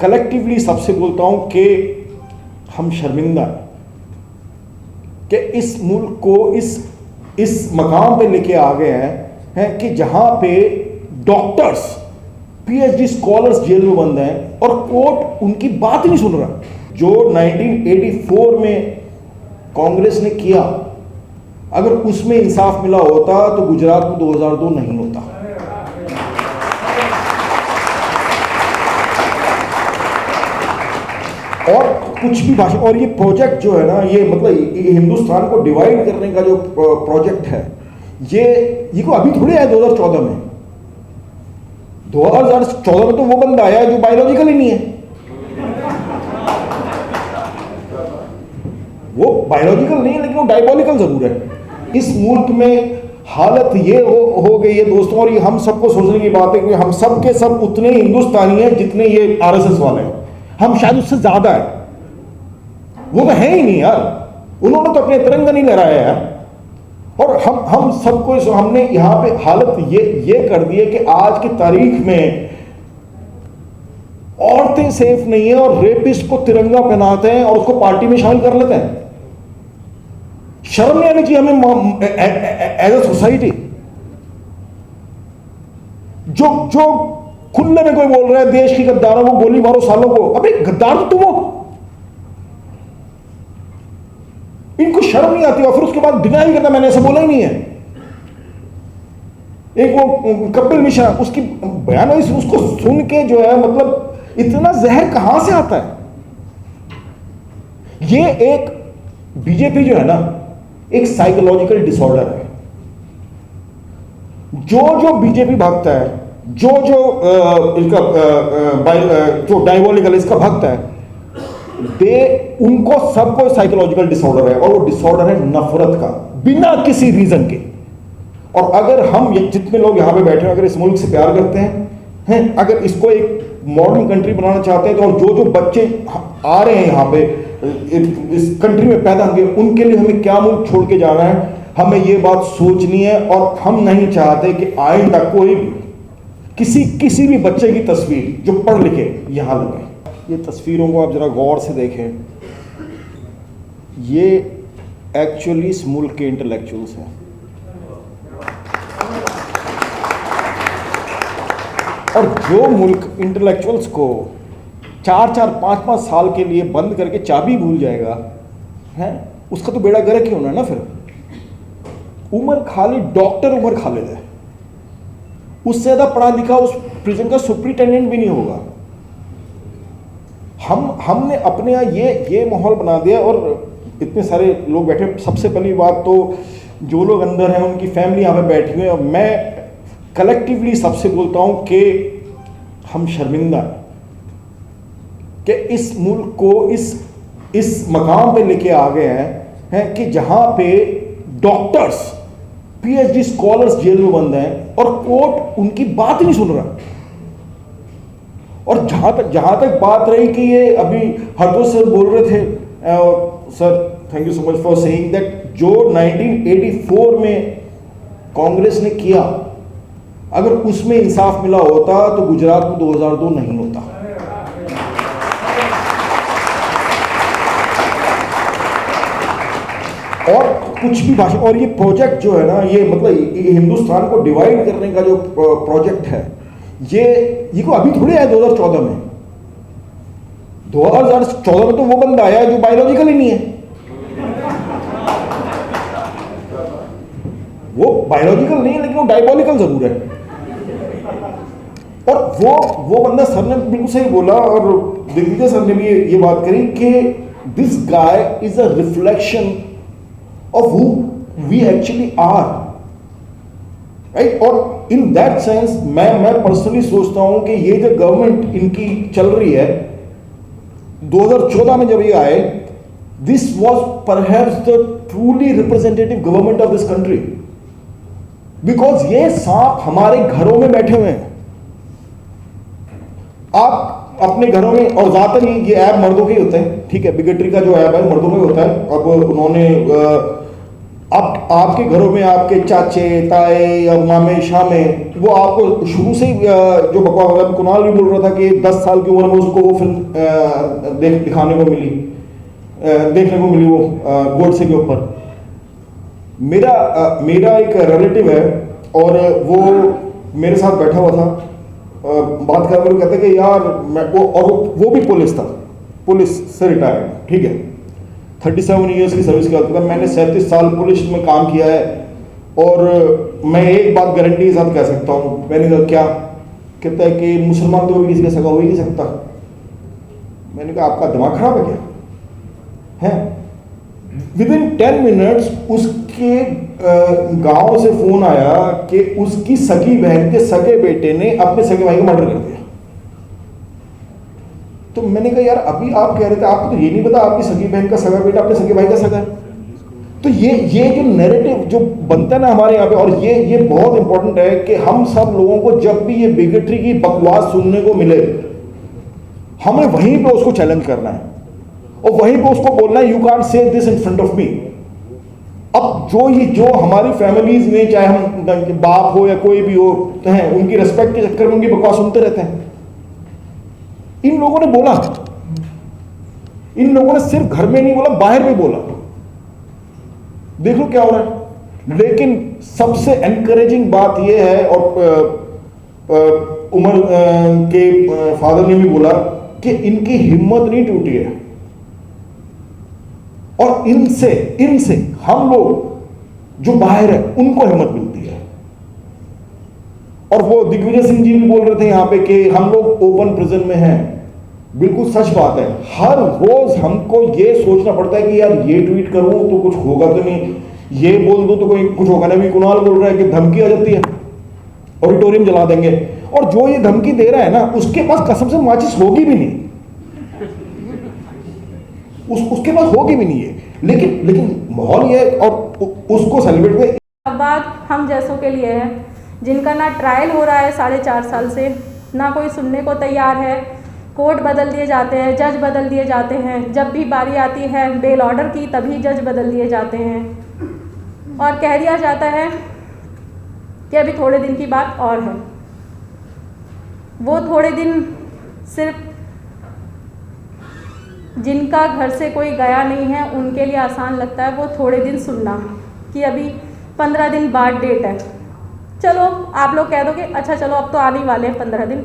Collectively सबसे बोलता हूं कि हम शर्मिंदा हैं कि इस मुल्क को इस मकाम पे लेके आ गए हैं कि जहां पे डॉक्टर्स पीएचडी स्कॉलर्स जेल में बंद हैं और कोर्ट उनकी बात ही नहीं सुन रहा। जो 1984 में कांग्रेस ने किया, अगर उसमें इंसाफ मिला होता तो गुजरात में 2002 नहीं होता। और कुछ भी भाषा, और ये प्रोजेक्ट जो है ना, ये मतलब ये हिंदुस्तान को डिवाइड करने का जो प्रोजेक्ट है, ये को अभी थोड़ी आया 2014 में। 2014 में तो वो बंदा आया जो बायोलॉजिकल ही नहीं है। वो बायोलॉजिकल नहीं है लेकिन वो डायबोलिकल जरूर है। इस मुल्क में हालत ये हो गई है दोस्तों, और ये हम सबको सोचने की बात है कि हम सब के सब उतने हिंदुस्तानी हैं जितने ये आरएसएस वाले हैं। हम शायद उससे ज्यादा है, वो तो है ही नहीं यार। उन्होंने तो अपने तिरंगा नहीं लहराया यार। और हम सबको हमने यहां पे हालत ये कर दी है कि आज की तारीख में औरतें सेफ नहीं है और रेपिस्ट को तिरंगा पहनाते हैं और उसको पार्टी में शामिल कर लेते हैं। शर्म नहीं आनी चाहिए हमें एज ए सोसाइटी। जो खुले में कोई बोल रहा है देश की गद्दारों को गोली मारो सालों को, अबे गद्दार तो तुम हो। इनको शर्म नहीं आती और फिर उसके बाद डिनाई करना मैंने ऐसा बोला ही नहीं है। एक वो कपिल मिश्रा, उसकी बयान उसको सुन के जो है मतलब इतना जहर कहां से आता है। ये एक बीजेपी जो है ना, एक साइकोलॉजिकल डिसऑर्डर है। जो बीजेपी भक्त है, जो डायबोलिकल इसका भक्त है, उनको सबको साइकोलॉजिकल डिसऑर्डर है, और वो डिसऑर्डर है नफरत का, बिना किसी रीजन के। और अगर हम जितने लोग यहां पे बैठे हैं अगर इस मुल्क से प्यार करते हैं, अगर इसको एक मॉडर्न कंट्री बनाना चाहते हैं, तो और जो बच्चे आ रहे हैं यहां पे इस कंट्री में पैदा होंगे, उनके लिए हमें क्या मुल्क छोड़ के जाना है, हमें ये बात सोचनी है। और हम नहीं चाहते कि आइंदा कोई किसी भी बच्चे की तस्वीर जो पढ़ लिखे यहां लगे। ये तस्वीरों को आप जरा गौर से देखें, ये एक्चुअली इस मुल्क के इंटेलेक्चुअल्स हैं। और जो मुल्क इंटेलेक्चुअल्स को 4-5 साल के लिए बंद करके चाबी भूल जाएगा है, उसका तो बेड़ा गर्क ही होना है ना। फिर उमर खालिद, डॉक्टर उमर खालिद है, उससे ज्यादा पढ़ा लिखा उस प्रिजन का सुप्रिटेंडेंट भी नहीं होगा। हमने अपने यहाँ ये माहौल बना दिया, और इतने सारे लोग बैठे। सबसे पहली बात तो जो लोग अंदर हैं उनकी फैमिली यहाँ पे बैठी हुई है, और मैं कलेक्टिवली सबसे बोलता हूँ कि हम शर्मिंदा हैं कि इस मुल्क को इस मकाम पे लेके आ गए हैं कि जहाँ पे डॉक्टर्स पीएचडी स्कॉलर्स जेल में बंद हैं और कोर्ट उनकी बात ही नहीं सुन रहा। और जहां तक बात रही कि ये अभी हरदोस सर बोल रहे थे, sir thank you so much for saying that, जो 1984 में कांग्रेस ने किया, अगर उसमें इंसाफ मिला होता तो गुजरात में 2002 नहीं होता। और कुछ भी भाषा, और ये प्रोजेक्ट जो है ना, ये मतलब ये हिंदुस्तान को डिवाइड करने का जो प्रोजेक्ट है, ये को अभी थोड़ी आया 2014 में। 2014 में तो वो बंदा आया जो बायोलॉजिकल ही नहीं है। वो बायोलॉजिकल नहीं है लेकिन वो डायबोलिकल जरूर है। और वो बंदा, सर ने बिल्कुल सही बोला, और दिग्विजय सर ने भी ये बात करी कि this guy is a reflection of who we actually are, right. और इन दैट सेंस मैं पर्सनली सोचता हूं कि ये जो गवर्नमेंट इनकी चल रही है, 2014 में जब ये आए, this was perhaps the truly representative government of this country, because ये सांप हमारे घरों में बैठे हुए हैं। आप अपने घरों में, और ज्यादातर ये ऐप मर्दों के होते हैं, ठीक है, बिगेटरी का जो ऐप है मर्दों का होता है। अब उन्होंने आपके घरों में आपके चाचे ताए या मामे शामे वो आपको शुरू से ही जो बकवास कुणाल भी बोल रहा था कि 10 साल की उम्र में उसको वो फिल्म दिखाने को मिली, देखने को मिली वो गोडसे के ऊपर। मेरा एक रिलेटिव है और वो मेरे साथ बैठा हुआ था, बात कर रहे कहते कि यार वो भी पुलिस से रिटायर्ड, ठीक है, 37 ईयर्स की सर्विस करता था। मैंने 37 साल पुलिस में काम किया है और मैं एक बात गारंटी के साथ कह सकता हूँ। मैंने कहा क्या? कहता है कि मुसलमान तो किसी का सगा हो ही नहीं सकता। मैंने कहा आपका दिमाग खराब है क्या है? विदिन 10 मिनट्स उसके गांव से फोन आया कि उसकी सगी बहन के सगे बेटे ने अपने सगे भाई को मर्डर कर दिया। तो मैंने कहा यार अभी आप कह रहे थे आपको तो ये नहीं पता आपकी सगी बहन का सगा बेटा अपने सगे भाई का सगा है। तो ये जो नैरेटिव जो बनता है ना हमारे यहाँ पे, और ये बहुत इंपॉर्टेंट है कि हम सब लोगों को जब भी ये बिगेटरी की बकवास सुनने को मिले, हमें वहीं पे उसको चैलेंज करना है और वहीं पे उसको बोलना है you can't say this in front of me. अब जो हमारी फैमिलीज में, चाहे हम बाप हो या कोई भी हो हैं, उनकी रिस्पेक्ट के चक्कर में उनकी बकवास सुनते रहते हैं। इन लोगों ने बोला, इन लोगों ने सिर्फ घर में नहीं बोला, बाहर में बोला। देख लो क्या हो रहा है। लेकिन सबसे एनकरेजिंग बात यह है, और उमर के फादर ने भी बोला कि इनकी हिम्मत नहीं टूटी है, और इनसे हम लोग जो बाहर है उनको हिम्मत मिलती है। और वो दिग्विजय सिंह जी भी बोल रहे थे यहां पे कि हम लोग ओपन प्रिजन में हैं। बिल्कुल सच बात है। हर रोज हमको ये सोचना पड़ता है कि यार ये ट्वीट करूं तो कुछ होगा तो नहीं, ये बोल दूं तो कोई कुछ होगा नहीं। अभी कुणाल बोल रहा है कि धमकी आ जाती है, ऑडिटोरियम जला देंगे, और जो ये धमकी दे रहा है ना उसके पास कसम से माचिस होगी भी नहीं, उसके पास होगी भी नहीं है। लेकिन माहौल ये, और उसको सेलिब्रेट में। बात हम जैसों के लिए है जिनका ना ट्रायल हो रहा है 4.5 साल से, ना कोई सुनने को तैयार है। कोर्ट बदल दिए जाते हैं, जज बदल दिए जाते हैं, जब भी बारी आती है बेल ऑर्डर की तभी जज बदल दिए जाते हैं, और कह दिया जाता है कि अभी थोड़े दिन की बात और है। वो थोड़े दिन सिर्फ जिनका घर से कोई गया नहीं है उनके लिए आसान लगता है वो थोड़े दिन सुनना कि अभी 15 दिन बाद डेट है। चलो आप लोग कह दो कि अच्छा चलो अब तो आने वाले हैं 15 दिन,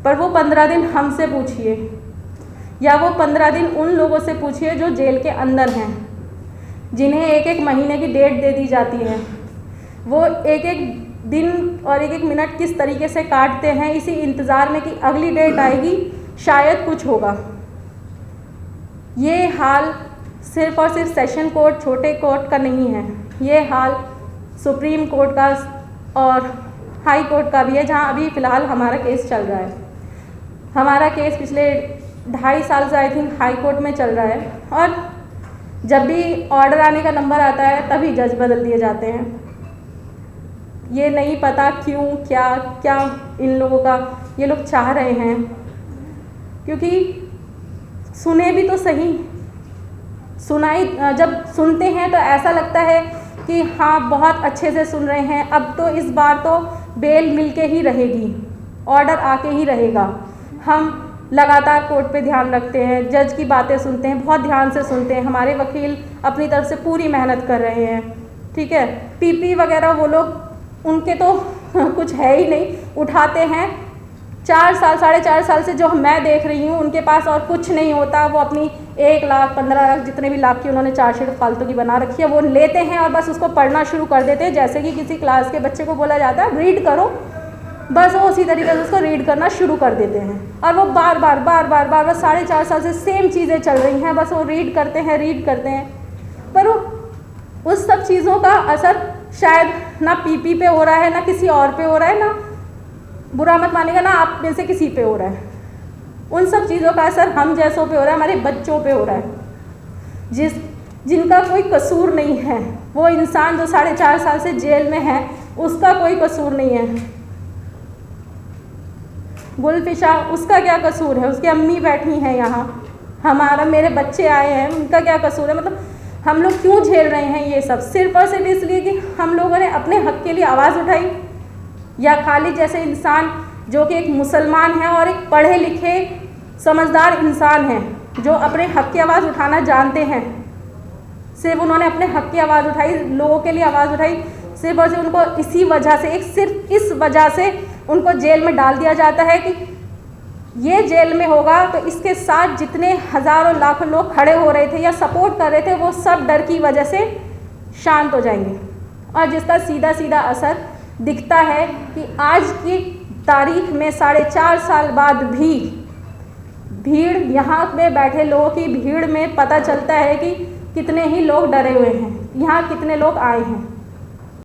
पर वो 15 दिन हमसे पूछिए, या वो 15 दिन उन लोगों से पूछिए जो जेल के अंदर हैं, जिन्हें एक एक महीने की डेट दे दी जाती है। वो एक एक दिन और एक एक मिनट किस तरीके से काटते हैं इसी इंतज़ार में कि अगली डेट आएगी शायद कुछ होगा। ये हाल सिर्फ और सिर्फ सेशन कोर्ट छोटे कोर्ट का नहीं है, ये हाल सुप्रीम कोर्ट का और हाई कोर्ट का भी है, जहाँ अभी फ़िलहाल हमारा केस चल रहा है। हमारा केस पिछले 2.5 साल से आई थिंक हाई कोर्ट में चल रहा है, और जब भी ऑर्डर आने का नंबर आता है तभी जज बदल दिए जाते हैं। ये नहीं पता क्यों, क्या इन लोगों का ये लोग चाह रहे हैं, क्योंकि सुने भी तो सही, सुनाई जब सुनते हैं तो ऐसा लगता है कि हाँ बहुत अच्छे से सुन रहे हैं, अब तो इस बार तो बेल मिलके ही रहेगी, ऑर्डर आके ही रहेगा। हम लगातार कोर्ट पे ध्यान रखते हैं, जज की बातें सुनते हैं, बहुत ध्यान से सुनते हैं, हमारे वकील अपनी तरफ से पूरी मेहनत कर रहे हैं, ठीक है। पीपी वगैरह वो लोग उनके तो कुछ है ही नहीं, उठाते हैं। 4 साल 4.5 साल से जो मैं देख रही हूँ उनके पास और कुछ नहीं होता, वो अपनी 1 लाख 15 लाख जितने भी लाख की उन्होंने चार्जशीट फालतू की बना रखी है वो लेते हैं और बस उसको पढ़ना शुरू कर देते हैं। जैसे कि किसी क्लास के बच्चे को बोला जाता है रीड करो, बस वो उसी तरीके से उसको रीड करना शुरू कर देते हैं, और वो बार बार 4.5 साल से सेम चीज़ें चल रही हैं, बस वो रीड करते हैं। पर वो उस सब चीज़ों का असर शायद ना पीपी पे हो रहा है, ना किसी और पे हो रहा है, ना बुरा मत मानेगा, ना आप में से किसी पे हो रहा है। उन सब चीज़ों का असर हम जैसों पे हो रहा है, हमारे बच्चों पे हो रहा है, जिनका कोई कसूर नहीं है। वो इंसान जो 4.5 साल से जेल में है उसका कोई कसूर नहीं है। गुलफिशा, उसका क्या कसूर है? उसकी अम्मी बैठी हैं यहाँ, मेरे बच्चे आए हैं, उनका क्या कसूर है? मतलब हम लोग क्यों झेल रहे हैं ये सब? सिर्फ और सिर्फ इसलिए कि हम लोगों ने अपने हक के लिए आवाज़ उठाई, या खालिद जैसे इंसान जो कि एक मुसलमान है और एक पढ़े लिखे समझदार इंसान है जो अपने हक की आवाज़ उठाना जानते हैं, सिर्फ उन्होंने अपने हक की आवाज़ उठाई, लोगों के लिए आवाज़ उठाई, सिर्फ और सिर्फ उनको इसी वजह से, सिर्फ इस वजह से उनको जेल में डाल दिया जाता है कि ये जेल में होगा तो इसके साथ जितने हज़ारों लाखों लोग खड़े हो रहे थे या सपोर्ट कर रहे थे वो सब डर की वजह से शांत हो जाएंगे, और जिसका सीधा सीधा असर दिखता है कि आज की तारीख में 4.5 साल बाद भी भीड़, यहाँ पे बैठे लोगों की भीड़ में पता चलता है कि कितने ही लोग डरे हुए हैं, यहाँ कितने लोग आए हैं।